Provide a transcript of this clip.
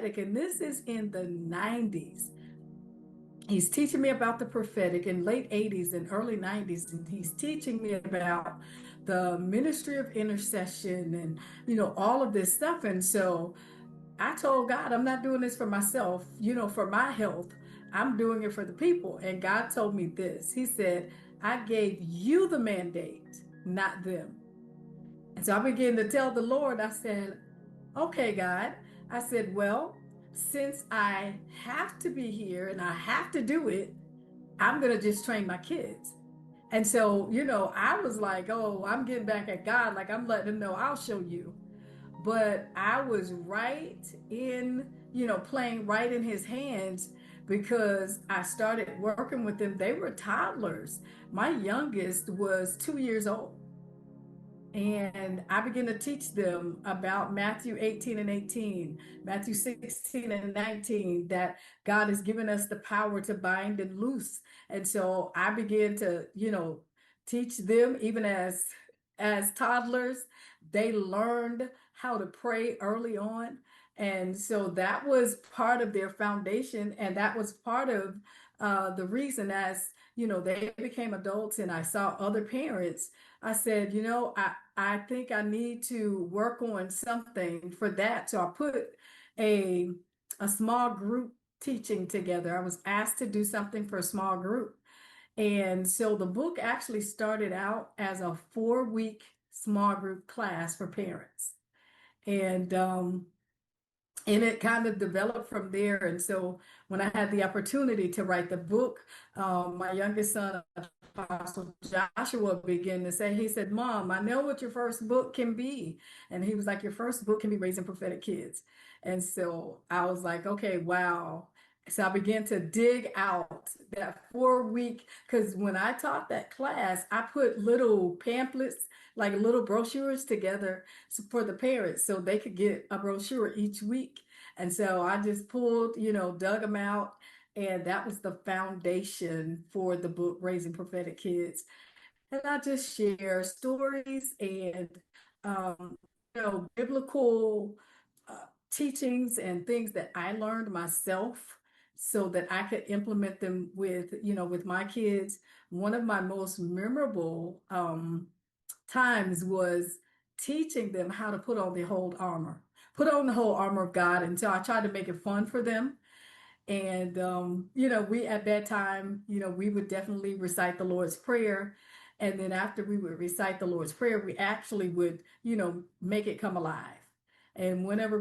prophetic, and this is in the 90s. He's teaching me about the prophetic in late 80s and early 90s, and he's teaching me about the ministry of intercession and all of this stuff. And so I told God, I'm not doing this for myself, for my health. I'm doing it for the people. And God told me this. He said, I gave you the mandate, not them. And so I began to tell the Lord, I said, okay, God. I said, well, since I have to be here and I have to do it, I'm going to just train my kids. And so, I was like, oh, I'm getting back at God. Like, I'm letting him know I'll show you. But I was right in, playing right in his hands because I started working with them. They were toddlers. My youngest was 2 years old. And I began to teach them about Matthew 18 and 18, Matthew 16 and 19, that God has given us the power to bind and loose. And so I began to, teach them even as toddlers. They learned how to pray early on. And so that was part of their foundation. And that was part of the reason as, they became adults and I saw other parents. I said, I think I need to work on something for that. So I put a small group teaching together. I was asked to do something for a small group. And so the book actually started out as a 4-week small group class for parents. And it kind of developed from there. And so when I had the opportunity to write the book, my youngest son, Apostle Joshua, began to say, he said, Mom, I know what your first book can be. And he was like, your first book can be Raising Prophetic Kids. And so I was like, okay, wow. So I began to dig out that 4-week, because when I taught that class, I put little pamphlets, like little brochures together for the parents so they could get a brochure each week. And so I just pulled, dug them out. And that was the foundation for the book, Raising Prophetic Kids. And I just share stories and, biblical teachings and things that I learned myself so that I could implement them with my kids. One of my most memorable times was teaching them how to put on the whole armor of God. And so I tried to make it fun for them. And, we at that time, we would definitely recite the Lord's Prayer. And then after we would recite the Lord's Prayer, we actually would, make it come alive. And whenever